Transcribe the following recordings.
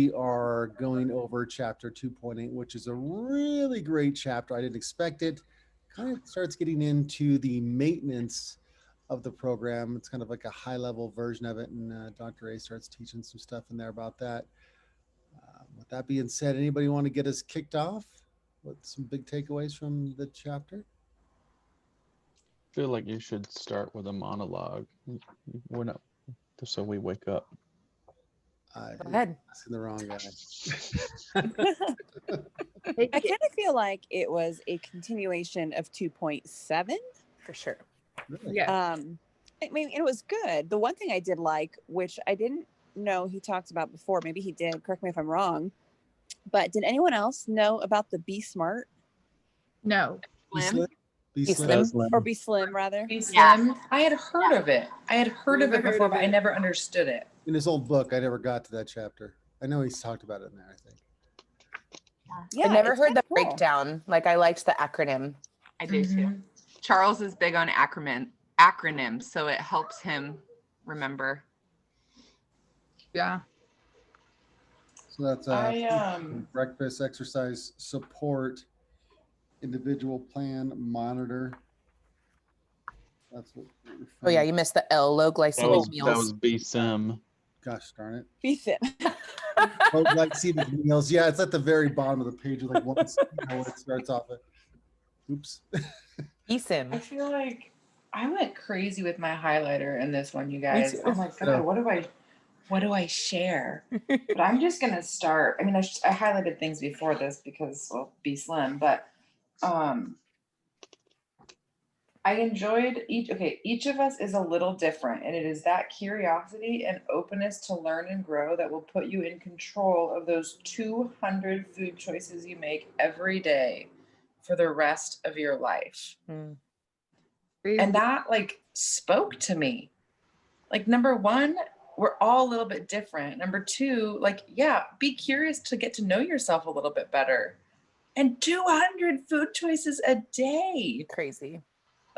we are going over chapter 2.8, which is a really great chapter. I didn't expect it. Kind of starts getting into the maintenance of the program. It's kind of like a high level version of it. And Dr. A starts teaching some stuff in there about that. With that being said, anybody want to get us kicked off with some big takeaways from the chapter? I feel like you should start with a monologue. We're not, just so we wake up. Go ahead. Asking the wrong guy. I kind of feel like it was a continuation of 2.7 For sure. Really? Yeah. I mean, it was good. The one thing I did like, which I didn't know he talked about before, maybe he did, correct me if I'm wrong, but did anyone else know about the Be Smart No. Slim? Be slim. or Be Slim rather? Be Slim. Yeah. I had heard of it. I had heard of Never it heard before, of but I it. never understood it. In his old book, I never got to that chapter. I know he's talked about it in there, I think. Yeah, I never it's heard kinda the cool. breakdown. Like I liked the acronym. I do too. Mhm. Charles is big on acronyms, so it helps him remember. Yeah. So that's breakfast, exercise, support, individual plan, monitor. That's what we're Oh yeah, you missed the L, low glycemic That meals. was BSIM. Gosh darn it. Be Thin. Low glycemic meals. Yeah, it's at the very bottom of the page with like one, where it starts off at. Oops. I eSIM. feel like I went crazy with my highlighter in this one, you guys. too. I'm like, Yeah. God, what do I share? But I'm just gonna start. I mean, I highlighted things before this because, well, Be Slim, but I enjoyed each of us is a little different, and it is that curiosity and openness to learn and grow that will put you in control of those 200 food choices you make every day for the rest of your life. Mm. And that like spoke to me. Like, number one, we're all a little bit different. Number two, like, yeah, be curious to get to know yourself a little bit better. And 200 food choices a day. Crazy.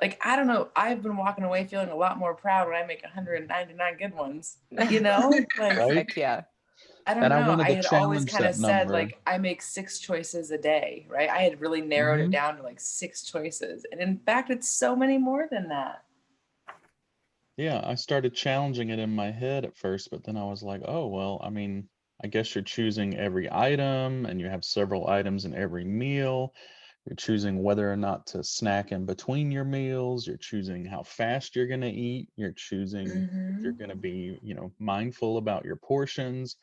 Like, I don't know. I've been walking away feeling a lot more proud when I make 199 good ones. You know? Like, Right? Heck yeah. I don't And I know. wanted I to had always challenge kind of that said, number. like, I make 6 choices a day, right? I had really narrowed it Mhm. down to like 6 choices. And in fact, it's so many more than that. Yeah, I started challenging it in my head at first, but then I was like, oh, well, I mean, I guess you're choosing every item and you have several items in every meal. You're choosing whether or not to snack in between your meals. You're choosing how fast you're going to eat. You're choosing if you're Mhm. going to be, mindful about your portions.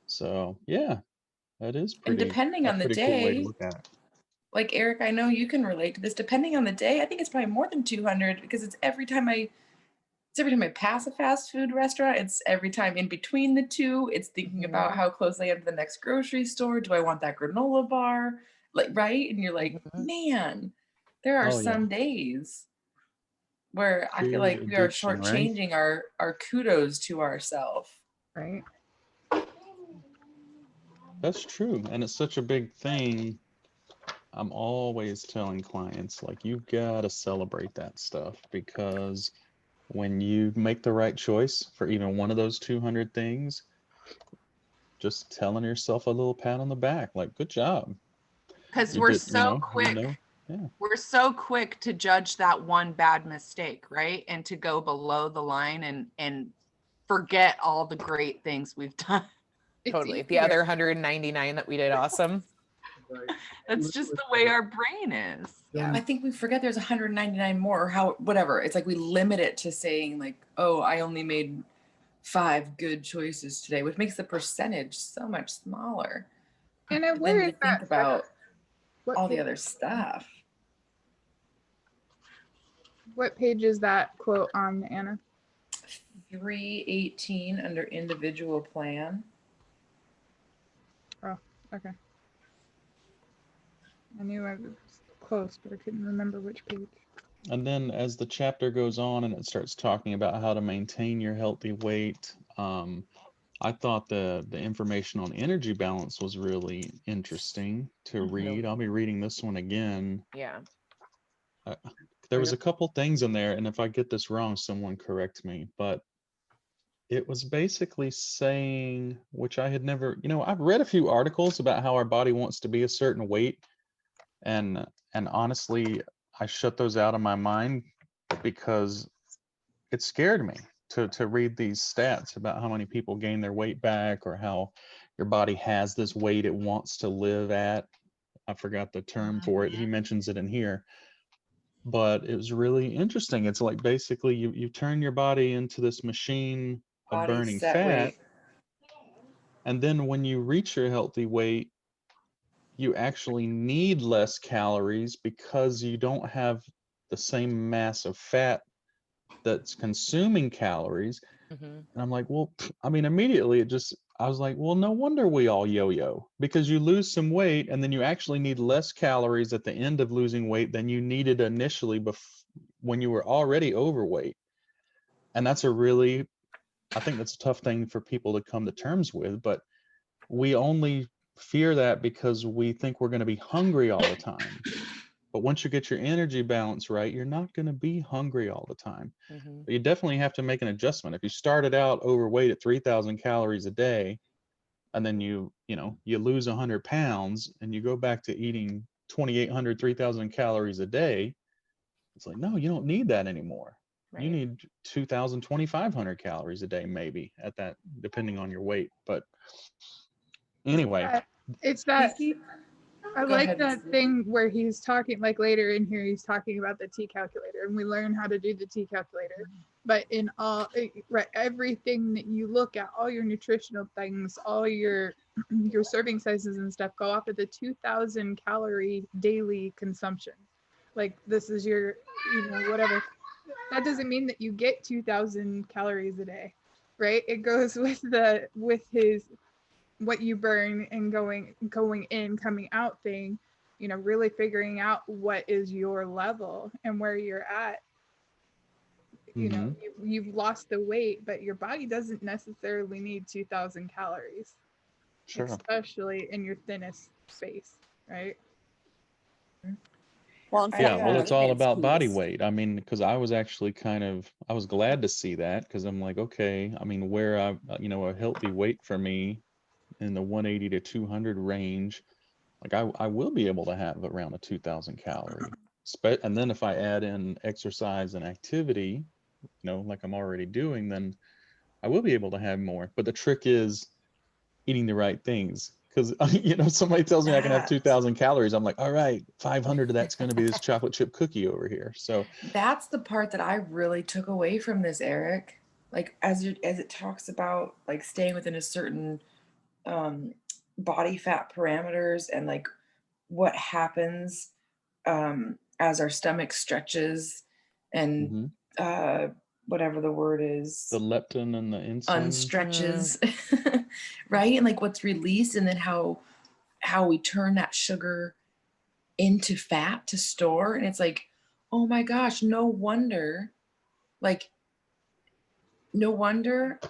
So, yeah, that is And pretty depending a on the pretty cool way to day, look at it. like Eric, I know you can relate to this. Depending on the day, I think it's probably more than 200 because it's every time I pass a fast food restaurant. It's every time in between the two. It's thinking about how close I am to the next grocery store. Do I want that granola bar? Like, right? And you're like, Mhm. man, there are Oh, yeah. some days where I feel Food like we are addiction, right? shortchanging our kudos to ourselves. Right. That's true. And it's such a big thing. I'm always telling clients, like, you gotta celebrate that stuff because when you make the right choice for even one of those 200 things, just telling yourself a little pat on the back, like, good job. Because You we're did, so quick. Yeah. We're so quick to judge that one bad mistake, right? And to go below the line and forget all the great things we've done. It's Totally. The easier. other 199 that we did awesome. Right. That's just the way our brain is. Yeah. I think we forget there's 199 more, or how, whatever. It's like we limit it to saying like, oh, I only made 5 good choices today, which makes the percentage so much smaller. And But where then is you think that? about What all the page- other stuff. What page is that quote on, Anna? 318 under individual plan. Okay. I knew I was close, but I couldn't remember which page. And then as the chapter goes on and it starts talking about how to maintain your healthy weight, I thought the information on energy balance was really interesting to read. I'll be reading this one again. Yeah. There was a couple things in there, and if I get this wrong, someone correct me, but it was basically saying, which I had never, I've read a few articles about how our body wants to be a certain weight, and honestly, I shut those out of my mind because it scared me to read these stats about how many people gain their weight back, or how your body has this weight it wants to live at. I forgot the term for it. He mentions it in here, but it was really interesting. It's like basically you turn your body into this machine of Body burning set fat, weight. and then when you reach your healthy weight, you actually need less calories because you don't have the same mass of fat that's consuming calories. Mhm. And I'm like, well, I mean, immediately I was like, well, no wonder we all yo-yo, because you lose some weight and then you actually need less calories at the end of losing weight than you needed initially when you were already overweight. And I think that's a tough thing for people to come to terms with, but we only fear that because we think we're going to be hungry all the time. But once you get your energy balance right, you're not going to be hungry all the time. Mhm. But you definitely have to make an adjustment. If you started out overweight at 3,000 calories a day, and then you lose 100 pounds and you go back to eating 2,800, 3,000 calories a day, it's like, no, you don't need that anymore. You Right. need 2,000, 2,500 calories a day, maybe, at that, depending on your weight. But anyway, It's that Casey? I Go like ahead, that Lisa. thing where he's talking, like later in here, he's talking about the T calculator, and we learn how to do the T calculator. But in right, everything that you look at, all your nutritional things, all your serving sizes and stuff go off of the 2,000 calorie daily consumption. Like this is your, whatever. That doesn't mean that you get 2,000 calories a day, right? It goes with his what you burn and going in, coming out thing, really figuring out what is your level and where you're at. mhm, You've lost the weight, but your body doesn't necessarily need 2,000 calories, sure. especially in your thinnest space, right? Well, in Yeah, fact, well, the it's all maintenance about body piece. weight. I mean, because I was actually I was glad to see that, because I'm like, okay, I mean, where a healthy weight for me in the 180 to 200 range, like I will be able to have around a 2,000 calorie. And then if I add in exercise and activity, like I'm already doing, then I will be able to have more. But the trick is eating the right things. Because somebody tells me I can have That 2,000 calories, I'm like, all right, 500 of that's going to be this chocolate chip cookie over here. So that's the part that I really took away from this, Eric. Like as it talks about like staying within a certain um, body fat parameters, and like what happens as our stomach stretches and mhm, uh, whatever the word the is, leptin and the insulin. unstretches, right? And like what's released, and then how we turn that sugar into fat to store. And it's like, oh my gosh, no wonder, like, no wonder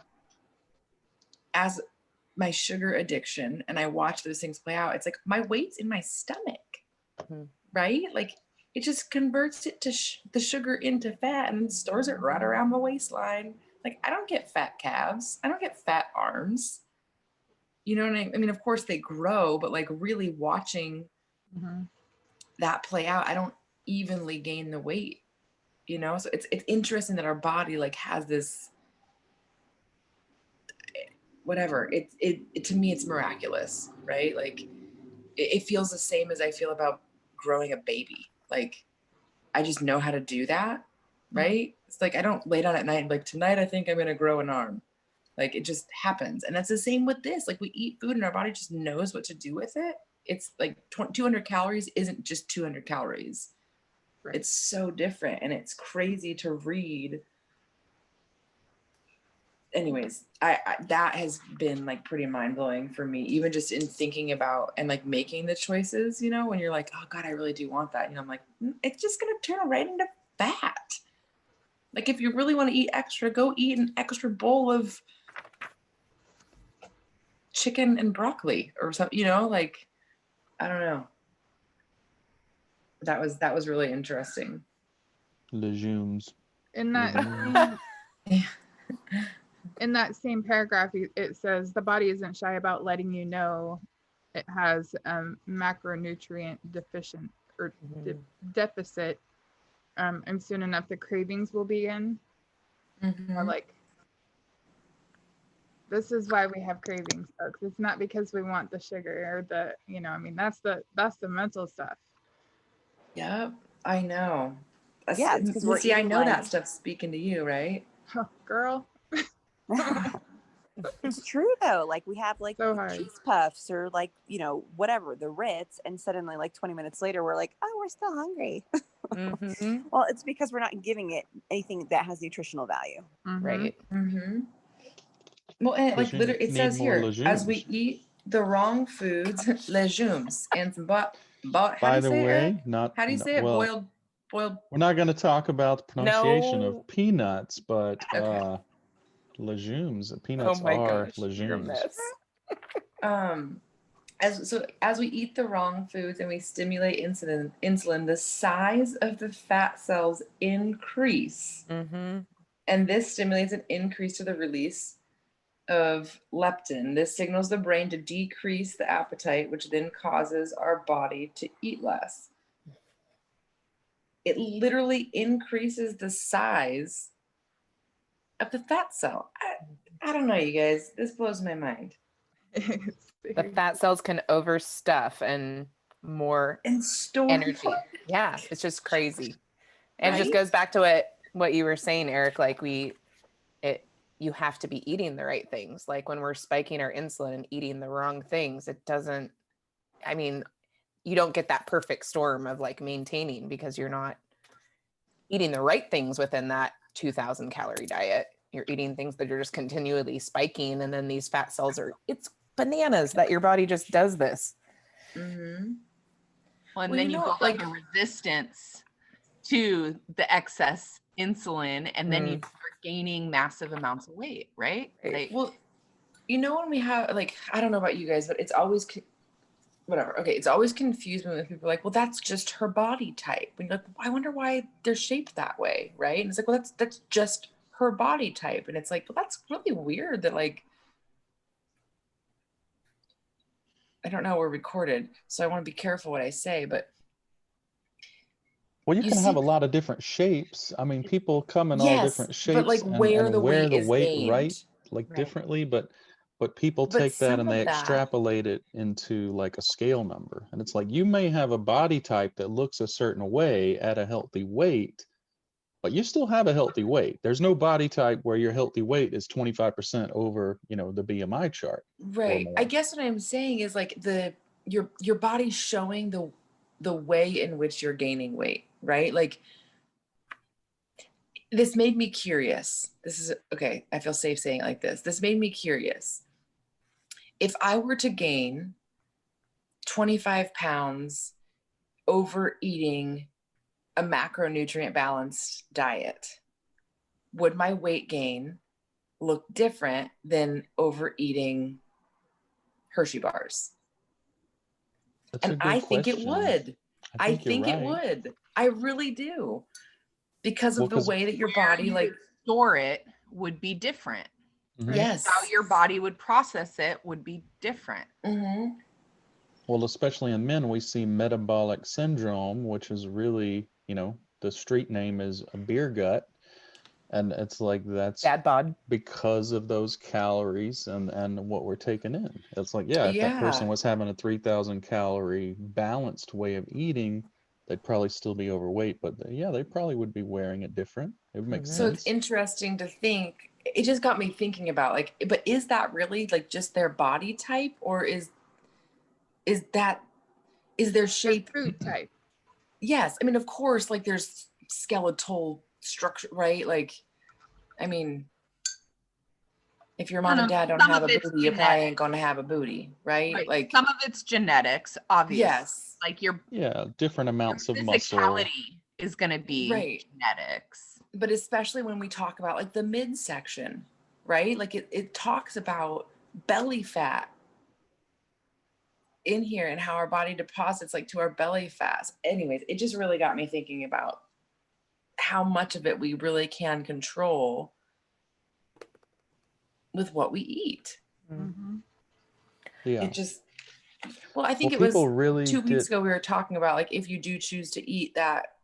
as my sugar addiction and I watch those things play out, it's like my weight's in my stomach, Mhm. right? Like it just converts it to the sugar into fat and stores it right around the waistline. Like I don't get fat calves, I don't get fat arms. You know what I mean? Of course they grow, but like really watching Mm-hmm. that play out, I don't evenly gain the weight, So it's interesting that our body like has this whatever. It to me it's miraculous, right? Like it feels the same as I feel about growing a baby. Like I just know how to do that, right? It's like I don't lay down at night and like tonight I think I'm gonna grow an arm. Like it just happens. And that's the same with this. Like we eat food and our body just knows what to do with it. It's like 200 calories isn't just 200 calories. Right. It's so different and it's crazy to read. Anyways, I that has been like pretty mind-blowing for me, even just in thinking about and like making the choices, when you're like, oh God, I really do want that. I'm like, it's just gonna turn right into fat. Like if you really want to eat extra, go eat an extra bowl of chicken and broccoli or something, like I don't know. That was really interesting. Legumes. And that Legumes. thing, Yeah. in that same paragraph, it says the body isn't shy about letting you know it has macronutrient deficient or deficit, and soon enough the cravings will begin. Or like, this is why we have cravings, folks. It's not because we want the sugar or the, you know, I mean, that's the mental stuff. Yep, I know. Yeah, it's 'cause we're See, I eating, know like- that stuff's speaking to you, right? Oh, girl, It's true though. Like we have like so the hard. cheese puffs or like, you know, whatever, the Ritz, and suddenly like 20 minutes later we're like, oh, we're still hungry. Mhm. Well, it's because we're not giving it anything that has nutritional value. Mhm. Right. Well, and Because like you literally, it need says more here, as we legumes. eat the wrong foods, legumes, and some how By do the you say it, Eric? way, not How do you no- say it? well, Boiled. we're not going to talk about the pronunciation No. of peanuts, but Okay. legumes. Oh Peanuts my are gosh, you're a legumes. mess. As we eat the wrong foods and we stimulate insulin, the size of the fat cells increase, Mm-hmm. and this stimulates an increase to the release of leptin. This signals the brain to decrease the appetite, which then causes our body to eat less. It literally increases the size of the fat cell. I don't know, you guys. This blows my mind. The fat cells can overstuff and more And store energy. Yeah, it's just crazy. And it just Right? goes back to what you were saying, Eric. Like you have to be eating the right things. Like when we're spiking our insulin and eating the wrong things, it doesn't, I mean, you don't get that perfect storm of like maintaining because you're not eating the right things within that 2000 calorie diet. You're eating things that are just continually spiking. And then these fat cells it's bananas that your body just does this. Mm-hmm. Well, and Well, then you you know, build like- up a resistance to the excess insulin, and then you start gaining massive amounts of weight, right? Right. Like, Well, you know, when we have like, I don't know about you guys, but it's always whatever. Okay, it's always confused me when people are like, well, that's just her body type. And you're like, I wonder why they're shaped that way, right? And it's like, well, that's just her body type. And it's like, well, that's really weird that like, I don't know, we're recorded, so I want to be careful what I say, but Well, you You can have see- a lot of different shapes. I mean, people come in all yes, different shapes but like and where the wear weight the is weight gained. right, like Right. differently, but people But take that some and they of that- extrapolate it into like a scale number. And it's like you may have a body type that looks a certain way at a healthy weight, but you still have a healthy weight. There's no body type where your healthy weight is 25% over, the BMI chart. Right. I more. guess what I'm saying is like your body's showing the way in which you're gaining weight, right? Like this made me curious. This is okay. I feel safe saying it like this. This made me curious. If I were to gain 25 pounds overeating a macronutrient balanced diet, would my weight gain look different than overeating Hershey bars? That's a And good I think it question. would. I think you're it right. would. I really do. Because of Well, the 'cause- way that your where body you like store it would be different. Mhm. yes. How your body would process it would be different. Mhm. Well, especially in men, we see metabolic syndrome, which is really, the street name is a beer gut. And it's like that's Dad bod. because of those calories and what we're taking in. It's like, yeah, if that person Yeah. was having a 3,000 calorie balanced way of eating, they'd probably still be overweight, but yeah, they probably would be wearing it different. It would make Mhm. So sense. it's interesting to think. It just got me thinking about like, but is that really like just their body type, or is their shape? Food type. Yes. I mean, of course, like there's skeletal structure, right? Like, I mean, if your mom and dad don't some have a of it's booty, you probably genetic. ain't gonna have a booty, right? Right. Like, Some of it's genetics, obviously. yes. Like your Yeah, different amounts of muscle. physicality is going to be Right. genetics. But especially when we talk about like the midsection, right? Like it talks about belly fat in here and how our body deposits like to our belly fat. Anyways, it just really got me thinking about how much of it we really can control with what we eat. Mhm. Yeah. It just, well, I think Well, it was people really 2 weeks did. ago we were talking about like if you do choose to eat that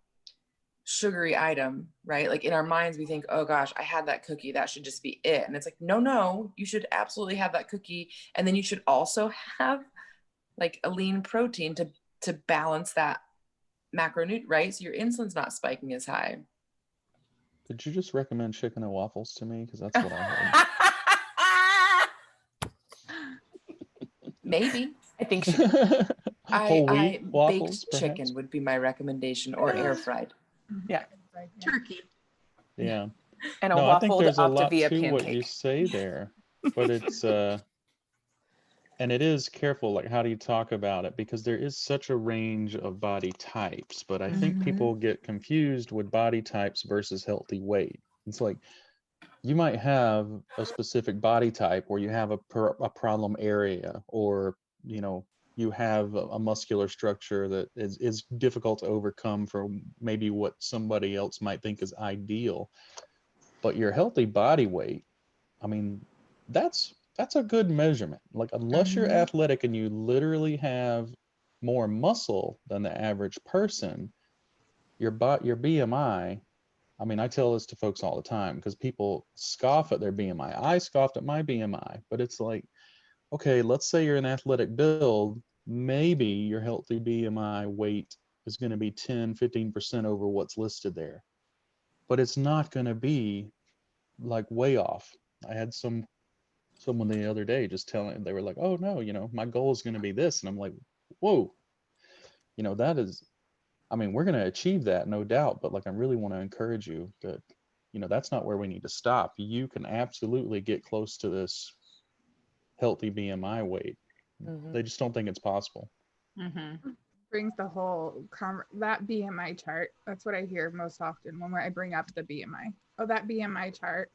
sugary item, right? Like in our minds, we think, oh gosh, I had that cookie. That should just be it. And it's like, no, you should absolutely have that cookie. And then you should also have like a lean protein to balance that macronutrient, right? So your insulin's not spiking as high. Did you just recommend chicken and waffles to me? Because that's what I heard. Maybe. I think she Whole wheat waffles, baked perhaps? chicken would be my recommendation, or air fried. Like, Turkey. Yeah. and a No, I think waffled there's a lot Optavia to what you pancake. say there, but it's and it is careful, like how do you talk about it? Because there is such a range of body types, but I think Mhm. people get confused with body types versus healthy weight. It's like you might have a specific body type where you have a problem area, or you have a muscular structure that is difficult to overcome for maybe what somebody else might think is ideal. But your healthy body weight, I mean, that's a good measurement. Like unless you're Mhm. athletic and you literally have more muscle than the average person, your BMI, I mean, I tell this to folks all the time because people scoff at their BMI. I scoffed at my BMI, but it's like, okay, let's say you're an athletic build, maybe your healthy BMI weight is going to be 10-15% over what's listed there. But it's not going to be like way off. I had someone the other day just telling, they were like, oh no, my goal is going to be this. And I'm like, whoa, that is, I mean, we're going to achieve that, no doubt. But like, I really want to encourage you that, that's not where we need to stop. You can absolutely get close to this healthy BMI weight. Mhm. They just don't think it's possible. Mm-hmm. Brings the whole that BMI chart. That's what I hear most often when I bring up the BMI. Oh, that BMI chart.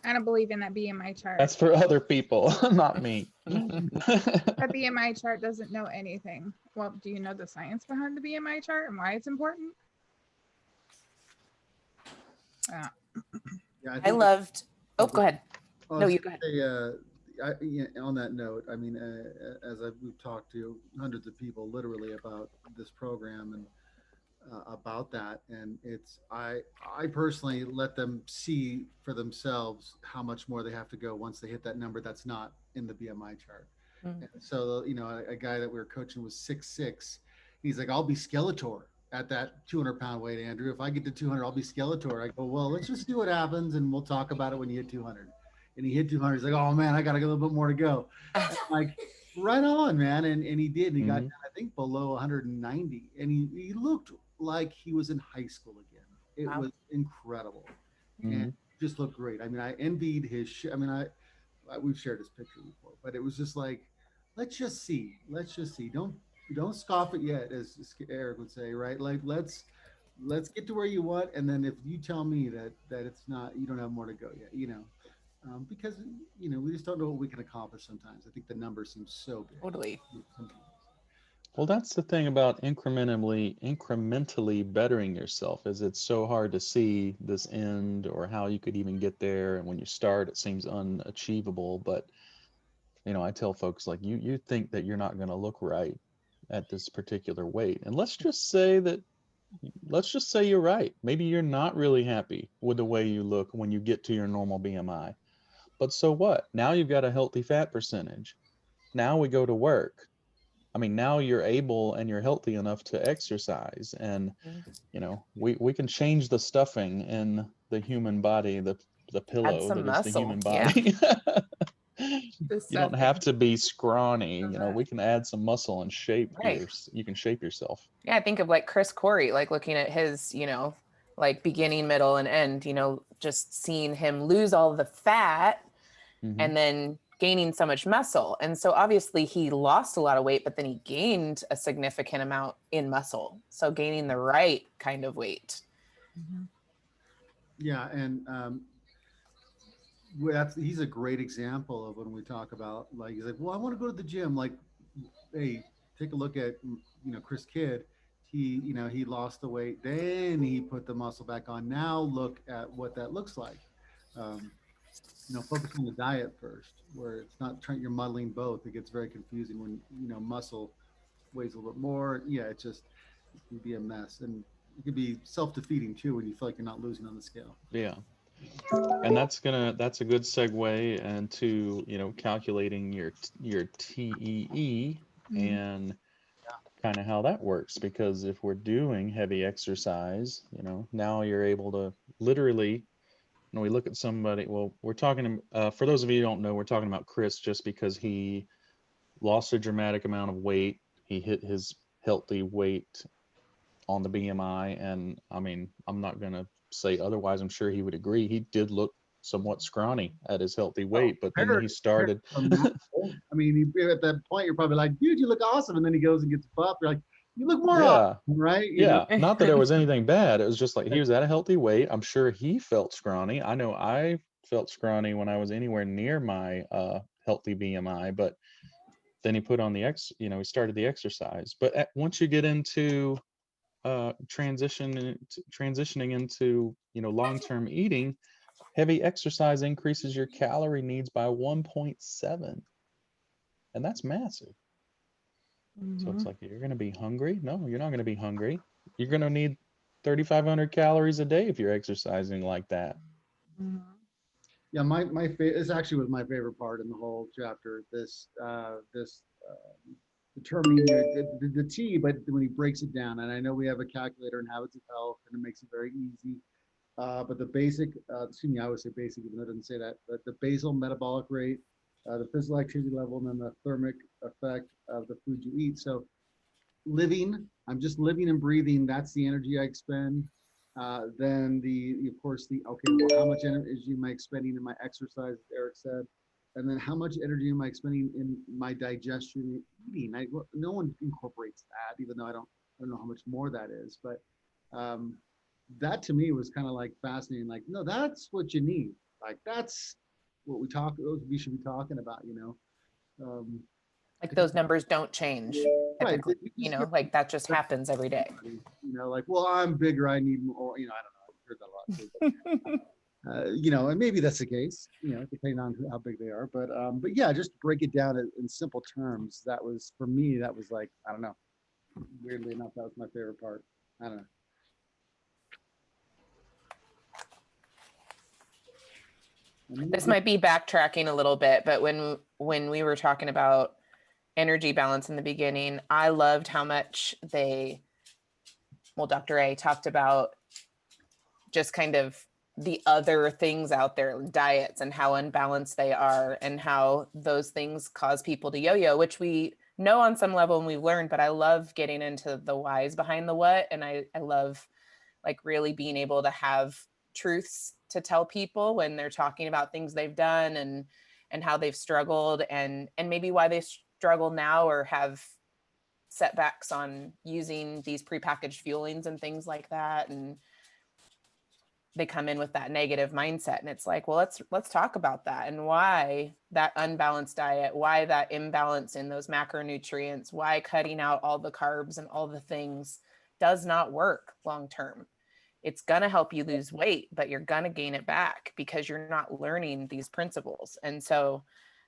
I don't believe in that BMI chart. That's for other people, not me. That BMI chart doesn't know anything. Well, do you know the science behind the BMI chart and why it's important? Yeah, I think loved. Oh, go ahead. I No, was you go ahead. gonna say, yeah, on that note, I mean, as we've talked to hundreds of people literally about this program and about that, and I personally let them see for themselves how much more they have to go once they hit that number that's not in the BMI chart. Mm. And so, a guy that we were coaching was 6'6". He's like, I'll be Skeletor at that 200-pound weight, Andrew. If I get to 200, I'll be Skeletor. I go, well, let's just see what happens, and we'll talk about it when you hit 200. And he hit 200. He's like, oh man, I got a little bit more to go. Like, right on, man. And he did. And he got, I think, below 190, and he looked like he was in high school again. It Wow. was incredible, Mhm. and just looked great. I mean, I envied his. I mean, we've shared his picture before, but it was just like, let's just see. Don't scoff it yet, as Eric would say, right? Like let's get to where you want, and then if you tell me that it's not, you don't have more to go yet, because we just don't know what we can accomplish sometimes. I think the number seems so big. Totally. Sometimes. Well, that's the thing about incrementally bettering yourself, is it's so hard to see this end or how you could even get there. And when you start, it seems unachievable. But I tell folks, like, you think that you're not going to look right at this particular weight, and let's just say you're right. Maybe you're not really happy with the way you look when you get to your normal BMI. But so what? Now you've got a healthy fat percentage. Now we go to work. I mean, now you're able and you're healthy enough to exercise, and we can change the stuffing in the human body, the pillow some that is the human muscle, yeah. body. The You don't have stuffing. to be scrawny. Okay. We can add some muscle and Right. you can shape yourself. Yeah, I think of like Chris Corey, like looking at his, like beginning, middle, and end, just seeing him lose all the fat Mhm. and then gaining so much muscle. And so obviously he lost a lot of weight, but then he gained a significant amount in muscle. So gaining the right kind of weight. Yeah, and he's a great example of when we talk about, like, he's like, well, I want to go to the gym. Like, hey, take a look at Chris Kidd. He lost the weight, then he put the muscle back on. Now look at what that looks like. focus on the diet first, where it's not trying, you're muddling both. It gets very confusing when, muscle weighs a little bit more. Yeah, it can be a mess. And it can be self-defeating too when you feel like you're not losing on the scale. Yeah. And that's a good segue into, calculating your TEE and kind of how that works. Because if we're doing heavy exercise, now you're able to literally, we look at somebody, well, we're talking, for those of you who don't know, we're talking about Chris just because he lost a dramatic amount of weight. He hit his healthy weight on the BMI. And I mean, I'm not going to say otherwise. I'm sure he would agree. He did look somewhat scrawny at his healthy weight, but then he started. I mean, at that point, you're probably like, dude, you look awesome. And then he goes and gets buff. You're like, you look more awesome, right? Yeah. Not that there was anything bad. It was just like he was at a healthy weight. I'm sure he felt scrawny. I know I felt scrawny when I was anywhere near my healthy BMI, but then he put on the he started the exercise. But once you get into transitioning into long-term eating, heavy exercise increases your calorie needs by 1.7, and that's massive. So it's like, you're going to be hungry? No, you're not going to be hungry. You're going to need 3,500 calories a day if you're exercising like that. Yeah, my this actually was my favorite part in the whole chapter. This determining the T, but when he breaks it down, and I know we have a calculator in Habits of Health, and it makes it very easy. But the basic, excuse me, I would say basic, even though it doesn't say that, but the basal metabolic rate, the physical activity level, and then the thermic effect of the food you eat. So I'm just living and breathing. That's the energy I expend. Then of course, okay, well, how much energy am I expending in my exercise, Eric said. And then how much energy am I expending in my digestion and eating? No one incorporates that, even though I don't know how much more that is. But that to me was kind of like fascinating. Like, no, that's what you need. Like, that's what we should be talking about, Like those numbers don't change Right. typically, like that just happens every day. Like, well, I'm bigger, I need more, I don't know. I've heard that a lot too. And maybe that's the case, depending on how big they are. But yeah, just to break it down in simple terms, that was, for me, that was like, I don't know. Weirdly enough, that was my favorite part. I don't know. This might be backtracking a little bit, but when we were talking about energy balance in the beginning, I loved how much Dr. A talked about just kind of the other things out there, diets, and how unbalanced they are, and how those things cause people to yo-yo, which we know on some level and we've learned, but I love getting into the whys behind the what. And I love like really being able to have truths to tell people when they're talking about things they've done and how they've struggled and maybe why they struggle now or have setbacks on using these prepackaged fuelings and things like that. And they come in with that negative mindset, and it's like, well, let's talk about that and why that unbalanced diet, why that imbalance in those macronutrients, why cutting out all the carbs and all the things does not work long term. It's going to help you lose weight, but you're going to gain it back because you're not learning these principles. And so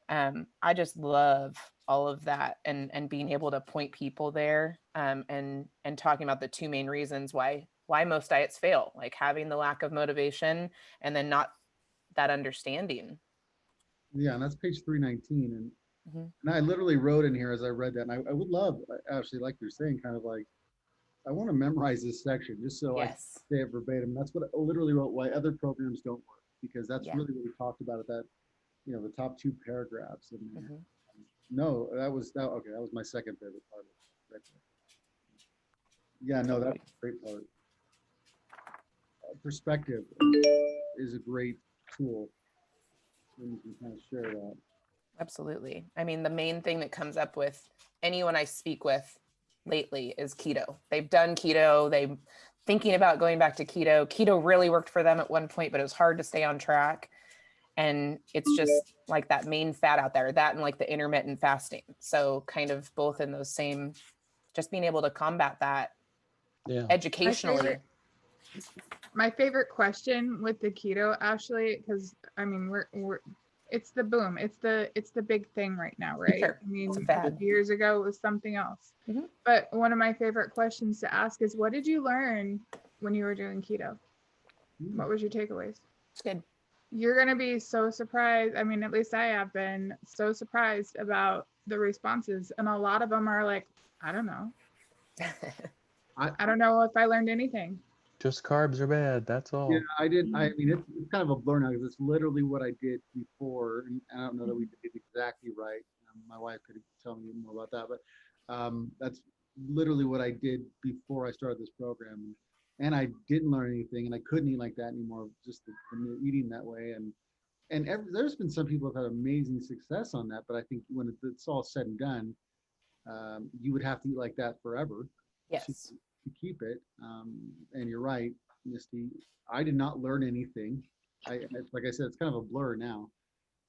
I just love all of that and being able to point people there and talking about the two main reasons why most diets fail, like having the lack of motivation and then not that understanding. Yeah, and that's page 319. And I literally wrote in here as I read that, and I would love, actually, like you're saying, kind of like, I want to memorize this section just so I can say it verbatim. That's what I literally wrote, why other programs don't work, because that's really what we talked about at that, the top two paragraphs. And no, that was my second favorite part of it right there. Yeah, no, that's a great part. Perspective is a great tool when you can kind of share that. Absolutely. I mean, the main thing that comes up with anyone I speak with lately is keto. They've done keto. They're thinking about going back to keto. Keto really worked for them at one point, but it was hard to stay on track. And it's just like that main fat out there, that and like the intermittent fasting. So kind of both in those same, just being able to combat that educationally. My favorite question with the keto, Ashley, because I mean we're it's the boom. It's the big thing right now, right? Sure. I mean, It's a a fad. few years ago it was something else. Mhm. But one of my favorite questions to ask is, what did you learn when you were doing keto? What was your takeaways? It's good. You're gonna be so surprised. I mean, at least I have been so surprised about the responses, and a lot of them are like, I don't know. I don't know if I learned anything. Just carbs are bad. That's Yeah, all. I didn't. I mean, it's kind of a blur now because it's literally what I did before, and I don't know that we did it exactly right. My wife could tell me more about that, but that's literally what I did before I started this program, and I didn't learn anything, and I couldn't eat like that anymore. Just the eating that way, and there's been some people who've had amazing success on that, but I think when it's all said and done, you would have to eat like that forever Yes. to keep it. And you're right, Misty. I did not learn anything. Like I said, it's kind of a blur now.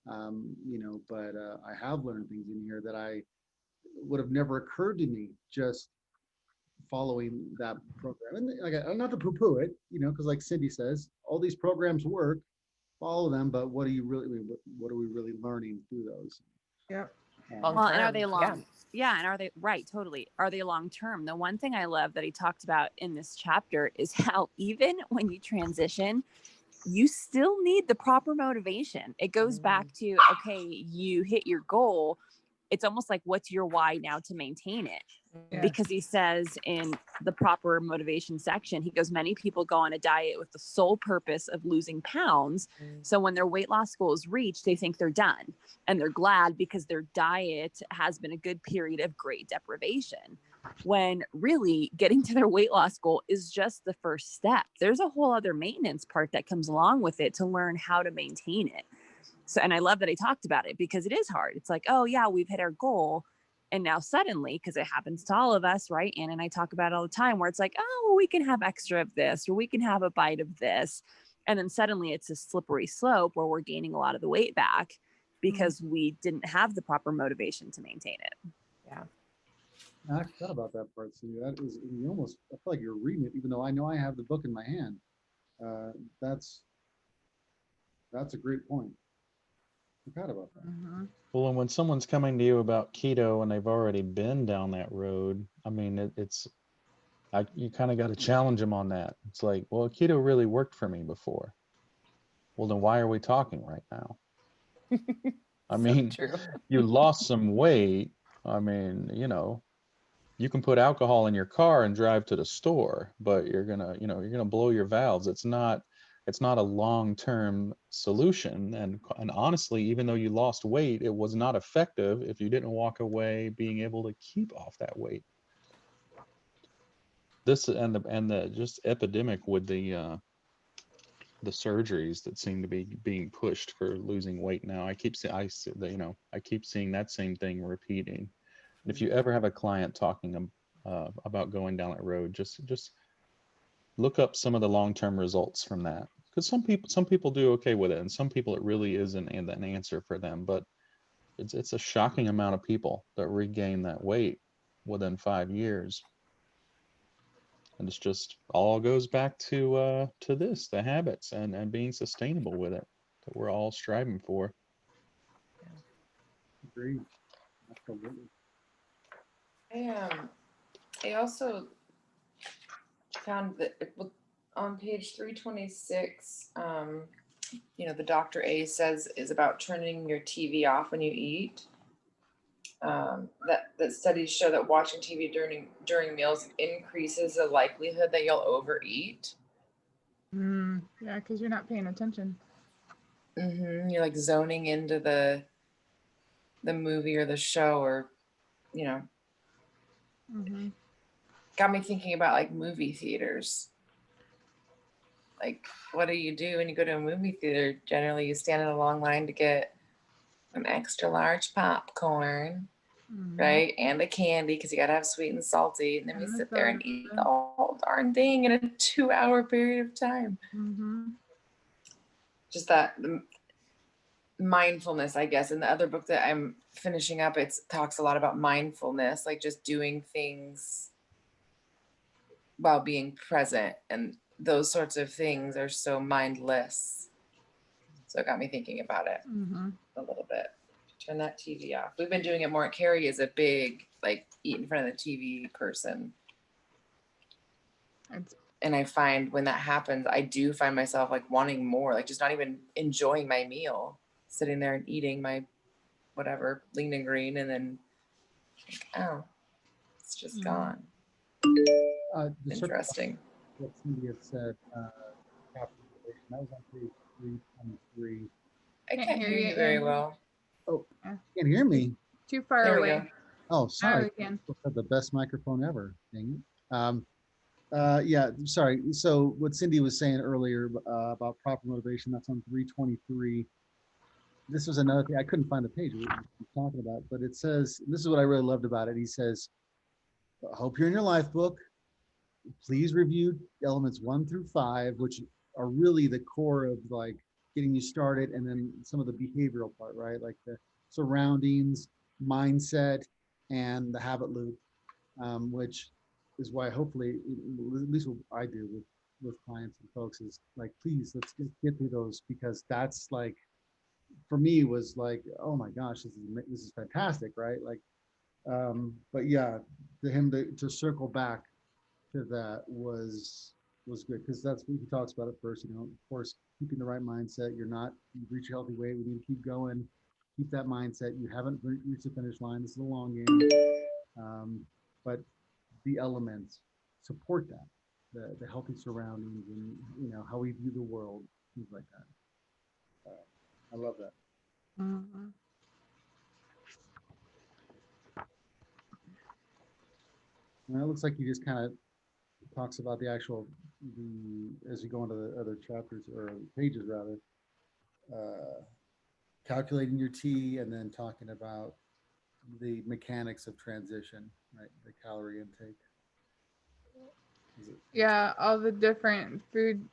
But I have learned things in here that I would have never occurred to me just following that program. And like, not to poo-poo it, because like Cindy says, all these programs work. Follow them, but what are you really? What are we really learning through those? Yep. Long Well, and are term, they yeah. long? Yeah, and are they right? Totally. Are they long term? The one thing I love that he talked about in this chapter is how even when you transition, you still need the proper motivation. It goes back to, okay, you hit your goal. It's almost like, what's your why now to maintain it? Yeah. Because he says in the proper motivation section, he goes, many people go on a diet with the sole purpose of losing pounds. So when their weight loss goal is reached, they think they're done, and they're glad because their diet has been a good period of great deprivation, when really getting to their weight loss goal is just the first step. There's a whole other maintenance part that comes along with it to learn how to maintain it. So, and I love that he talked about it because it is hard. It's like, oh yeah, we've hit our goal. And now suddenly, because it happens to all of us, right? Ann and I talk about it all the time, where it's like, oh, well, we can have extra of this, or we can have a bite of this. And then suddenly it's a slippery slope where we're gaining a lot of the weight back because we didn't have the proper motivation to maintain it. Yeah. I forgot about that part, Cindy. That is, you almost, I feel like you're reading it, even though I know I have the book in my hand. That's a great point. I forgot about that. Well, and when someone's coming to you about keto and they've already been down that road, I mean, you kind of got to challenge them on that. It's like, well, keto really worked for me before. Well, then why are we talking right now? I mean, True. you lost some weight. I mean, you can put alcohol in your car and drive to the store, but you're gonna blow your valves. It's not a long-term solution. And honestly, even though you lost weight, it was not effective if you didn't walk away being able to keep off that weight. This and the just epidemic with the surgeries that seem to be being pushed for losing weight now. I keep seeing that same thing repeating. And if you ever have a client talking about going down that road, just look up some of the long-term results from that, because some people do okay with it, and some people it really isn't an answer for them. But it's a shocking amount of people that regain that weight within 5 years. And it's just all goes back to the habits and being sustainable with it that we're all striving for. Agreed. Absolutely. I also found that on page 326, the Dr. A says is about turning your TV off when you eat. That studies show that watching TV during meals increases the likelihood that you'll overeat. Yeah, because you're not paying attention. You're like zoning into the movie or the show, or got me thinking about like movie theaters. Like, what do you do when you go to a movie theater? Generally, you stand in a long line to get an extra large popcorn, right? And the candy, because you got to have sweet and salty. And then we sit there and eat the whole darn thing in a 2-hour period of time. Just that mindfulness, I guess. In the other book that I'm finishing up, it talks a lot about mindfulness, like just doing things while being present. And those sorts of things are so mindless. So it got me thinking about it Mhm. a little bit. Turn that TV off. We've been doing it more. Carrie is a big, like, eat in front of the TV person. It's And I find when that happens, I do find myself like wanting more, like just not even enjoying my meal, sitting there and eating my whatever, lean and green, and then, like, oh, it's just Mhm. gone. The circle Interesting. what Cindy had said, capture motivation, that was on page 323. I Can't can't hear hear you, you very Aaron. well. Oh, Yeah. you can't hear me. too far There we away. go. Oh, Now sorry. we can. Must have the best microphone ever. Dang it. Yeah, sorry. So what Cindy was saying earlier about proper motivation, that's on 323. This was another thing. I couldn't find the page we were talking about, but it says, this is what I really loved about it. He says, I hope you're in your life book. Please review elements 1 through 5, which are really the core of like getting you started, and then some of the behavioral part, right? Like the surroundings, mindset, and the habit loop, which is why hopefully, at least what I do with clients and folks is like, please, let's get through those, because that's like, for me was like, oh my gosh, this is fantastic, right? Like, but yeah, to him to circle back to that was good, because that's what he talks about at first. You know, of course, keeping the right mindset. You reach a healthy weight. We need to keep going. Keep that mindset. You haven't reached the finish line. This is a long game. But the elements support that, the healthy surroundings, and how we view the world, things like that. I love that. Mhm. And it looks like he just kind of talks about the as you go into the other chapters or pages rather, calculating your T, and then talking about the mechanics of transition, right? The calorie intake. Yeah, all the different food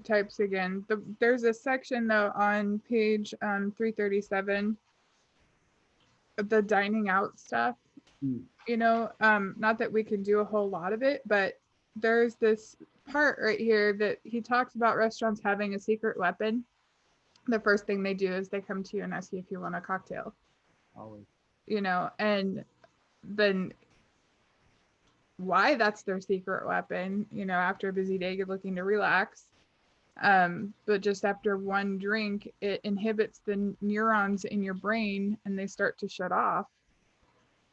types again. There's a section though on page 337, the dining out stuff. Mm. Not that we can do a whole lot of it, but there's this part right here that he talks about restaurants having a secret weapon. The first thing they do is they come to you and ask you if you want a cocktail. Always. And then why that's their secret weapon, after a busy day, you're looking to relax. But just after one drink, it inhibits the neurons in your brain and they start to shut off.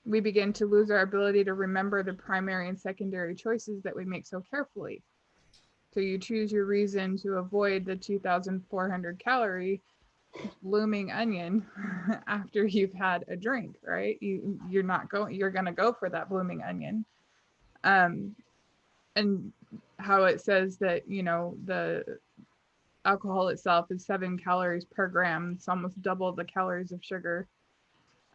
We begin to lose our ability to remember the primary and secondary choices that we make so carefully. So you choose your reason to avoid the 2,400 calorie blooming onion after you've had a drink, right? You're going to go for that blooming onion. And how it says that, the alcohol itself is 7 calories per gram. It's almost double the calories of sugar.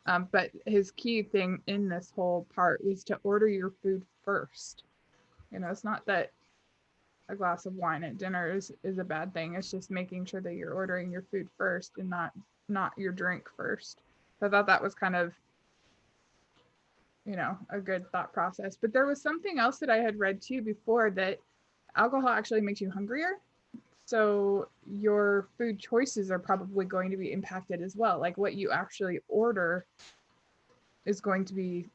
But his key thing in this whole part was to order your food first. It's not that a glass of wine at dinner is a bad thing. It's just making sure that you're ordering your food first and not your drink first. So I thought that was kind of, a good thought process. But there was something else that I had read too before, that alcohol actually makes you hungrier. So your food choices are probably going to be impacted as well. Like what you actually order is going to be,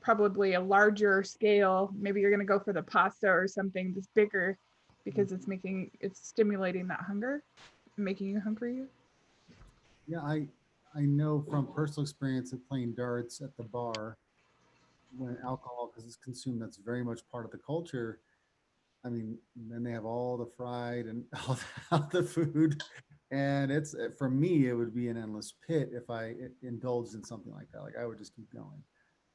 probably a larger scale. Maybe you're going to go for the pasta or something that's bigger because it's stimulating that hunger, making you hungry. Yeah, I know from personal experience of playing darts at the bar, when alcohol, because it's consumed, that's very much part of the culture. I mean, then they have all the fried and all the food, and it's, for me, it would be an endless pit if I indulged in something like that. Like I would just keep going,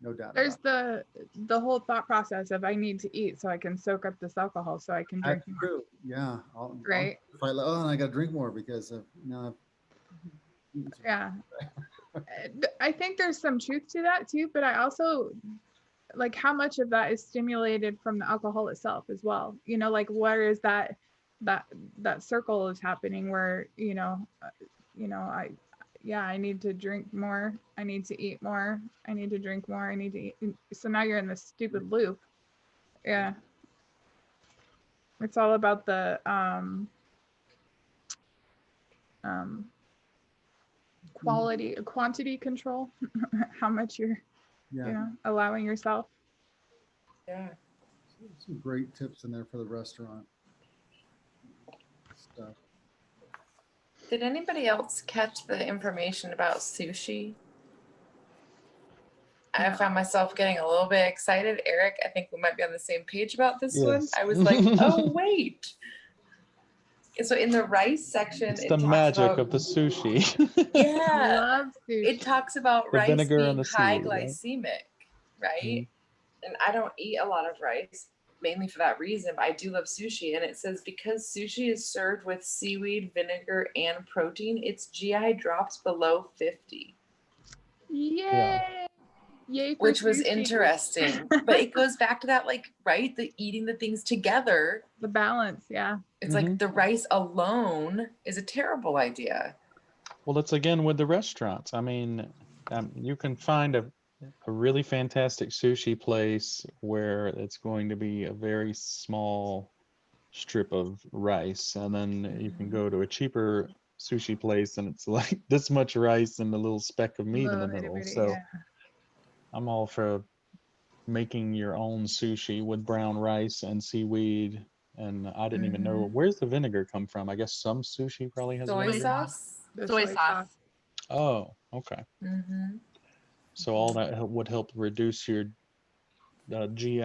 no doubt There's about it. the whole thought process of I need to eat so I can soak up this alcohol so I can drink That's more. true. Yeah, Right. if and I got to drink more because of Yeah. I think there's some truth to that too, but I also like how much of that is stimulated from the alcohol itself as well. Like where is that circle is happening where, I need to drink more. I need to eat more. I need to drink more. I need to eat. So now you're in this stupid loop. Yeah. It's all about the quantity control, how much you're, Yeah. allowing yourself. Yeah. Some great tips in there for the restaurant stuff. Did anybody else catch the information about sushi? I No. found myself getting a little bit excited. Eric, I think we might be on the same page about this one. Yes. I was like, oh, wait. And so in the rice section, It's it the talks magic about, of the sushi. yeah, Love sushi. it talks about The rice vinegar being and the high seaweed, right? glycemic, right? Mhm. And I don't eat a lot of rice, mainly for that reason, but I do love sushi. And it says because sushi is served with seaweed, vinegar, and protein, its GI drops below 50. Yay! Yay for Which was sushi. interesting. But it goes back to that, like, right? The eating the things together. The balance, yeah. It's like the rice alone is a terrible idea. Well, it's again with the restaurants. I mean, you can find a really fantastic sushi place where it's going to be a very small strip of rice, and then you can go to a cheaper sushi place and it's like this much rice and a little speck of meat in the Little itty middle. bitty, So yeah. I'm all for making your own sushi with brown rice and seaweed. And I didn't even know, where's the vinegar come from? I guess some sushi probably has Soy vinegar. sauce. The Soy sauce. Oh, okay. Mm-hmm. So all that would help reduce your GI,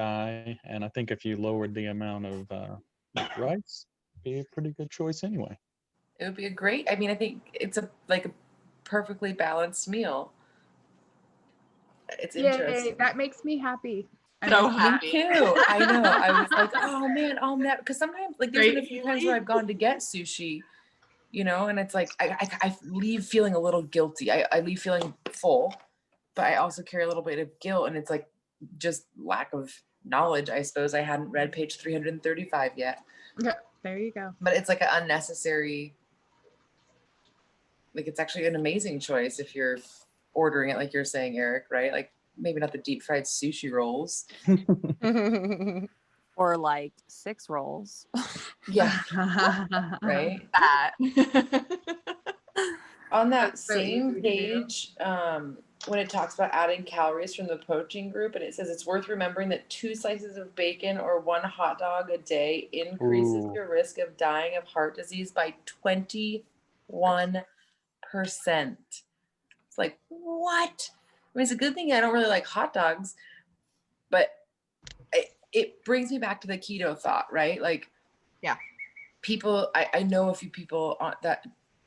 and I think if you lowered the amount of rice, be a pretty good choice anyway. It would be a great, I mean, I think it's a perfectly balanced meal. It's Yay, interesting. that makes me happy. So Me happy. too. I know. I was like, oh man, I'll never, because sometimes, like, there's been a Right. few times where I've gone to get sushi, and it's like I leave feeling a little guilty. I leave feeling full, but I also carry a little bit of guilt, and it's like just lack of knowledge, I suppose. I hadn't read page 335 yet. Yeah, there you go. But it's like an unnecessary, like, it's actually an amazing choice if you're ordering it like you're saying, Eric, right? Like, maybe not the deep fried sushi rolls. Or like 6 rolls. Yeah, right. That. On that That's so same easy to do. page, when it talks about adding calories from the protein group, and it says it's worth remembering that 2 slices of bacon or 1 hot dog a day increases Ooh. your risk of dying of heart disease by 21%. It's like, what? I mean, it's a good thing I don't really like hot dogs, but it brings me back to the keto thought, right? Like, Yeah. people, I know a few people that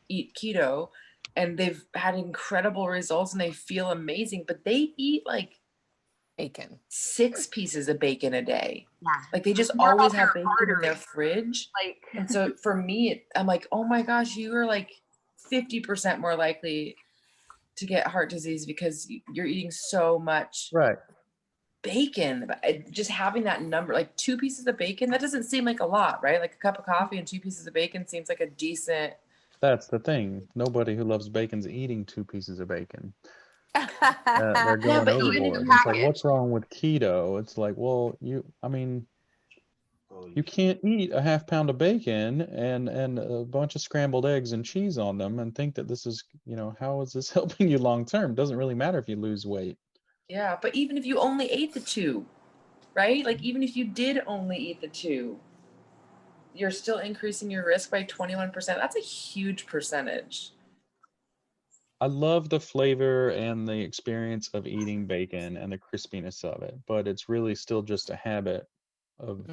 eat keto, and they've had incredible results and they feel amazing, but they eat like Bacon. 6 pieces of bacon a day. Yeah. Like, they just More always about have their bacon in their arteries. fridge. Like, And so for me, I'm like, oh my gosh, you are like 50% more likely to get heart disease because you're eating so much Right. bacon. But just having that number, like 2 pieces of bacon, that doesn't seem like a lot, right? Like a cup of coffee and 2 pieces of bacon seems like a decent. That's the thing. Nobody who loves bacon's eating 2 pieces of bacon. They're going but even if overboard. you It's like, packet. what's wrong with keto? It's like, well, I mean, you can't eat a half pound of bacon and a bunch of scrambled eggs and cheese on them and think that this is, how is this helping you long term? Doesn't really matter if you lose weight. Yeah, but even if you only ate the 2, right? Like, even if you did only eat the 2, you're still increasing your risk by 21%. That's a huge percentage. I love the flavor and the experience of eating bacon and the crispiness of it, but it's really still just a habit of,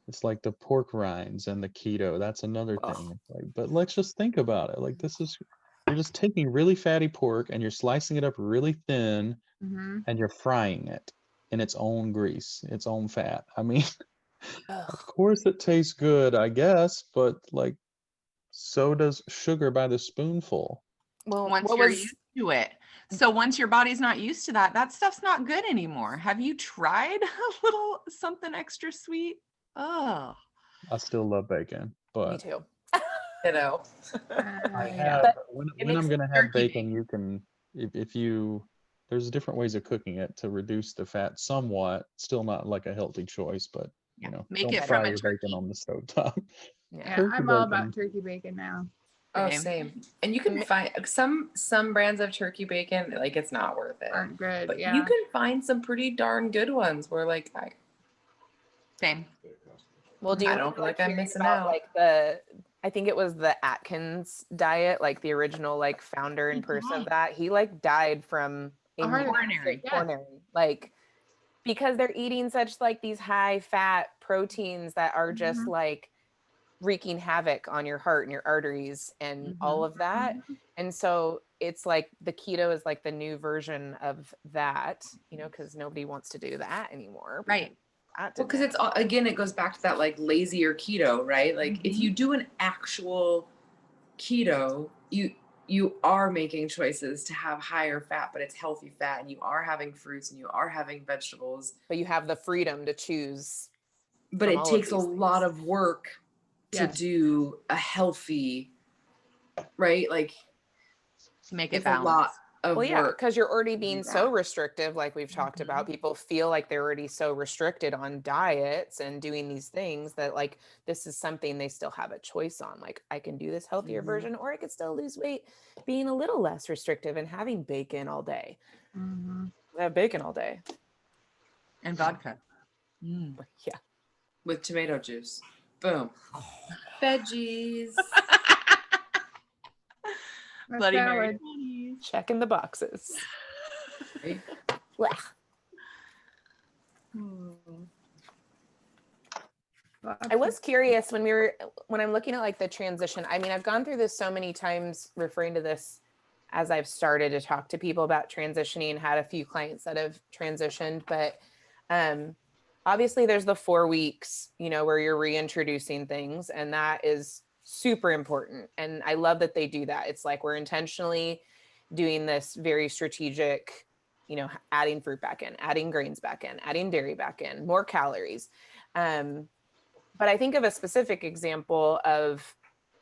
it's like the pork rinds and the keto. That's another Ugh. thing. It's like, but let's just think about it. Like, you're just taking really fatty pork and you're slicing it up really thin Mhm. and you're frying it in its own grease, its own fat. I mean, of course it tastes good, I guess, but like, so does sugar by the spoonful. Well, Once what you're was used to it. So once your body's not used to that stuff's not good anymore. Have you tried a little something extra sweet? Oh, I still love bacon, me but too. I Yeah. have But when it I'm makes gonna have turkey bacon, you can if you there's different ways of cooking it to reduce the fat somewhat. Still not like a healthy choice, but You know, Make don't it fry from a your bacon turkey. on the stovetop. Yeah. Yeah, Turkey I'm all bacon. about turkey bacon now. Oh, Same. same. And you can find some brands of turkey bacon, like it's not worth it. Aren't good. But Yeah. you can find some pretty darn good ones where like Same. Well, do you I don't remember, feel like like I'm hearing missing about out. like I think it was the Atkins diet, like the original like founder and person of that. He like died from A heart attack. Coronary. Yeah. coronary, like because they're eating such like these high fat proteins that are just Mhm. like wreaking havoc on your heart and your arteries and all of that. And so it's like the keto is like the new version of that, you know, because nobody wants to do that anymore. Right. Well, because it's again, it goes back to that like lazier keto, right? Like if you do an actual keto, you are making choices to have higher fat, but it's healthy fat, and you are having fruits and you are having vegetables. but you have the freedom to choose. But From it all of takes a these lot things. of work to Yes. do a healthy, right? Like To make it it's a lot balanced. of Well, yeah, work. because you're already to do being so that. restrictive, like we've talked about. People feel like they're already so restricted on diets and doing these things that like this is something they still have a choice on. Like I can do this healthier version, or I could still lose weight being a little less restrictive and having bacon all day. Mhm. I have bacon all day. And vodka. Mm. Yeah. With tomato juice. Boom. Veggies. A Bloody Mary. salad. Checking the boxes. Right? Blech. I was curious when I'm looking at like the transition. I mean, I've gone through this so many times referring to this as I've started to talk to people about transitioning, had a few clients that have transitioned, but obviously there's the 4 weeks, you know, where you're reintroducing things, and that is super important. And I love that they do that. It's like we're intentionally doing this very strategic, you know, adding fruit back in, adding grains back in, adding dairy back in, more calories. But I think of a specific example of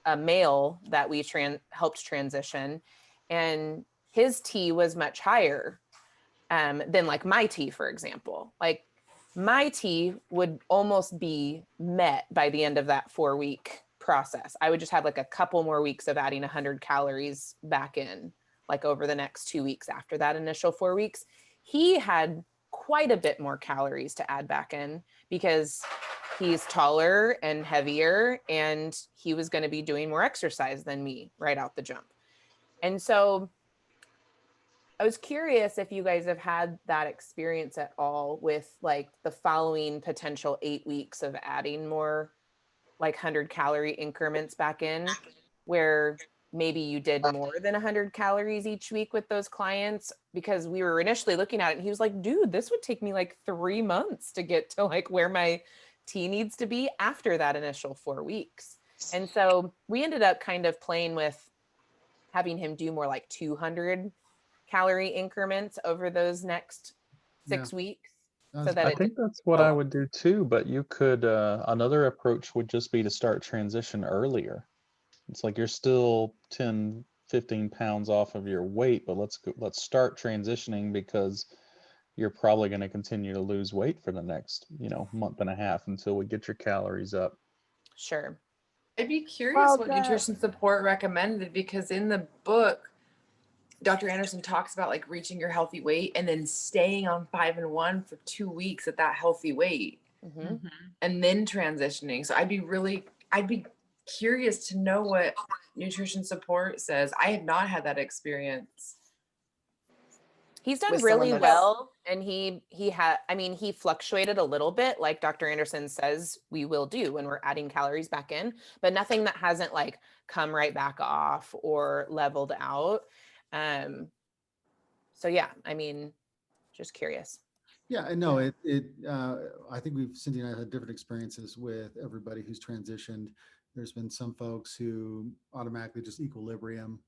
a male that we helped transition, and his T was much higher than like my T, for example. Like my T would almost be met by the end of that 4 week process. I would just have like a couple more weeks of adding 100 calories back in, like over the next 2 weeks after that initial 4 weeks. He had quite a bit more calories to add back in because he's taller and heavier, and he was going to be doing more exercise than me right out the jump. And so I was curious if you guys have had that experience at all with like the following potential 8 weeks of adding more like 100 calorie increments back in, where maybe you did more than 100 calories each week with those clients, because we were initially looking at it and he was like, dude, this would take me like 3 months to get to like where my T needs to be after that initial 4 weeks. And so we ended up kind of playing with having him do more like 200 calorie increments over those next 6 weeks. So that I it think that's what I would do too, but you could, another approach would just be to start transition earlier. It's like you're still 10, 15 pounds off of your weight, but let's start transitioning, because you're probably going to continue to lose weight for the next, month and a half until we get your calories up. Sure. I'd be curious Well, what that- nutrition support recommended, because in the book, Dr. Anderson talks about like reaching your healthy weight and then staying on 5 and 1 for 2 weeks at that healthy weight Mhm. and then transitioning. So I'd be curious to know what nutrition support says. I have not had that experience. He's done With someone really that's- well, and he fluctuated a little bit, like Dr. Anderson says we will do when we're adding calories back in, but nothing that hasn't like come right back off or leveled out. So yeah, I mean, just curious. Yeah, I know I think Cindy and I had different experiences with everybody who's transitioned. There's been some folks who automatically just equilibrium,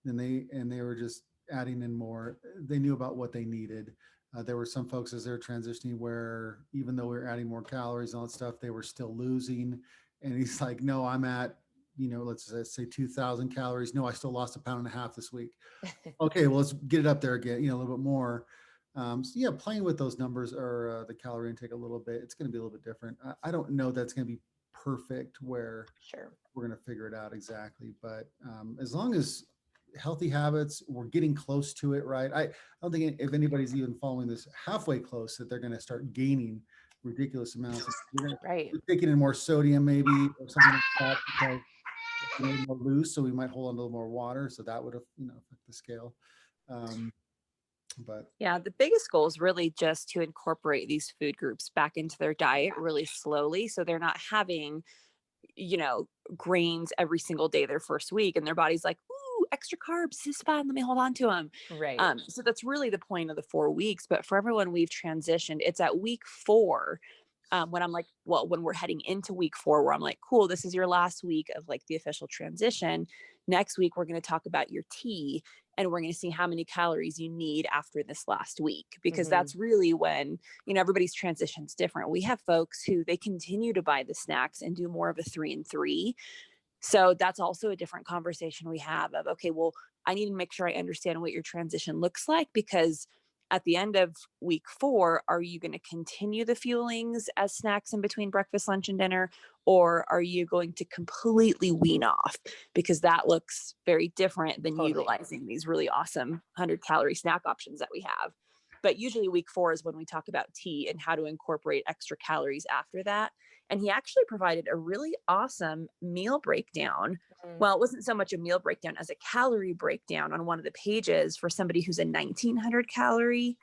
and they were just adding in more. They knew about what they needed. There were some folks as they're transitioning where even though we were adding more calories and all that stuff, they were still losing. And he's like, no, I'm at, let's say 2,000 calories. No, I still lost 1.5 pounds this week. Okay, well, let's get it up there again, a little bit more. So yeah, playing with those numbers or the calorie intake a little bit, it's going to be a little bit different. I don't know that's going to be perfect where Sure. we're going to figure it out exactly, but as long as healthy habits, we're getting close to it, right? I don't think if anybody's even following this halfway close that they're going to start gaining ridiculous amounts. Right. We're taking in more sodium maybe or something like that because it's a little more loose, so we might hold on to a little more water, so that would have affect the scale. But Yeah, the biggest goal is really just to incorporate these food groups back into their diet really slowly. So they're not having, grains every single day their first week. And their body's like, ooh, extra carbs, this is fun. Let me hold on to them. Right. So that's really the point of the 4 weeks. But for everyone we've transitioned, it's at week 4 when I'm like, well, when we're heading into week 4, where I'm like, cool, this is your last week of like the official transition. Next week, we're going to talk about your tea and we're going to see how many calories you need after this last week, because that's really when, everybody's transition's different. We have folks who they continue to buy the snacks and do more of a 3 and 3. So that's also a different conversation we have of, okay, well, I need to make sure I understand what your transition looks like, because at the end of week 4, are you going to continue the fuelings as snacks in between breakfast, lunch, and dinner? Or are you going to completely wean off? Because that looks very different than utilizing these really awesome 100-calorie snack options that we have. But usually week 4 is when we talk about tea and how to incorporate extra calories after that. And he actually provided a really awesome meal breakdown. Well, it wasn't so much a meal breakdown as a calorie breakdown on one of the pages for somebody who's a 1900 calorie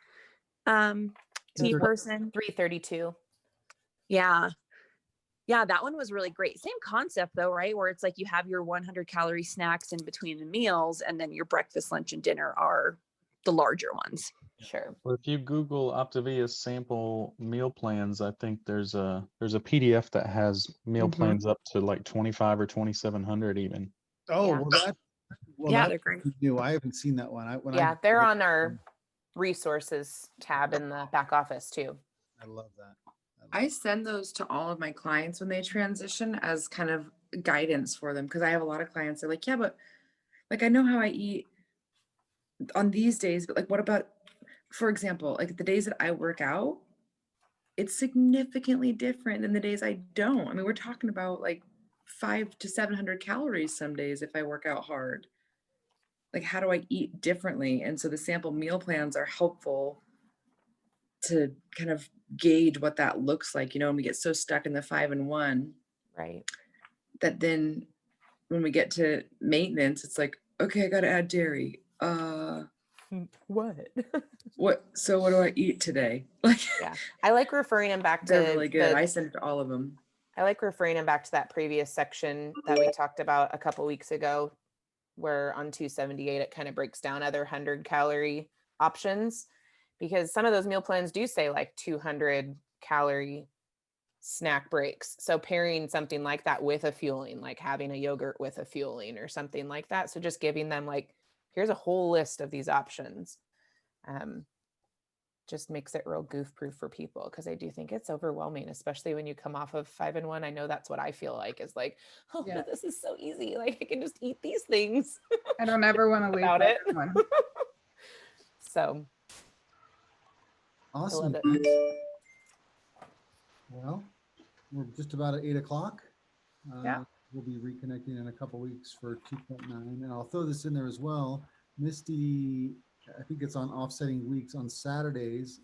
tea person. 332. Yeah. Yeah, that one was really great. Same concept though, right? Where it's like you have your 100-calorie snacks in between the meals, and then your breakfast, lunch, and dinner are the larger ones. Sure. Well, if you Google Optavia's sample meal plans, I think there's a PDF that has meal plans up to like 25 or 2700 even. oh, Yeah. Yeah, they're great. new. I haven't seen that one. They're on our resources tab in the back office too. I love that. I send those to all of my clients when they transition as kind of guidance for them, because I have a lot of clients. They're like, yeah, but like I know how I eat on these days, but like what about, for example, like the days that I work out, it's significantly different than the days I don't. I mean, we're talking about like 500 to 700 calories some days if I work out hard. Like, how do I eat differently? And so the sample meal plans are helpful to kind of gauge what that looks like, and we get so stuck in the 5 and 1, right, that then when we get to maintenance, it's like, okay, I got to add dairy. What? So what do I eat today? Like, yeah, I like referring them back to. They're really good. I send it to all of them. I like referring them back to that previous section that we talked about a couple weeks ago, where on 278 it kind of breaks down other 100-calorie options, because some of those meal plans do say like 200-calorie snack breaks. So pairing something like that with a fueling, like having a yogurt with a fueling or something like that. So just giving them like, here's a whole list of these options. Just makes it real goof proof for people, because I do think it's overwhelming, especially when you come off of 5 and 1. I know that's what I feel like, is like, oh, yeah, this is so easy. Like I can just eat these things. I don't ever want to leave about it. One. So awesome. Well, we're just about at 8 o'clock. Yeah. We'll be reconnecting in a couple weeks for 2.9, and I'll throw this in there as well. Misty, I think it's on offsetting weeks on Saturdays,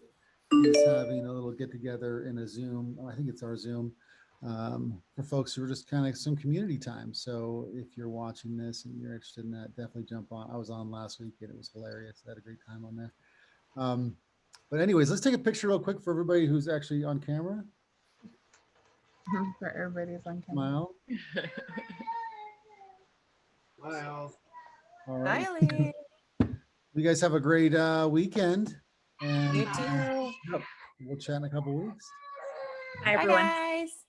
is having a little get together in a Zoom. I think it's our Zoom for folks who are just kind of some community time. So if you're watching this and you're interested in that, definitely jump on. I was on last week and it was hilarious. I had a great time on there. But anyways, let's take a picture real quick for everybody who's actually on camera. For everybody's on camera. Smile. Smile. All right. Smiley. You guys have a great weekend. And You too. we'll chat in a couple weeks. Hi, everyone. Bye, guys.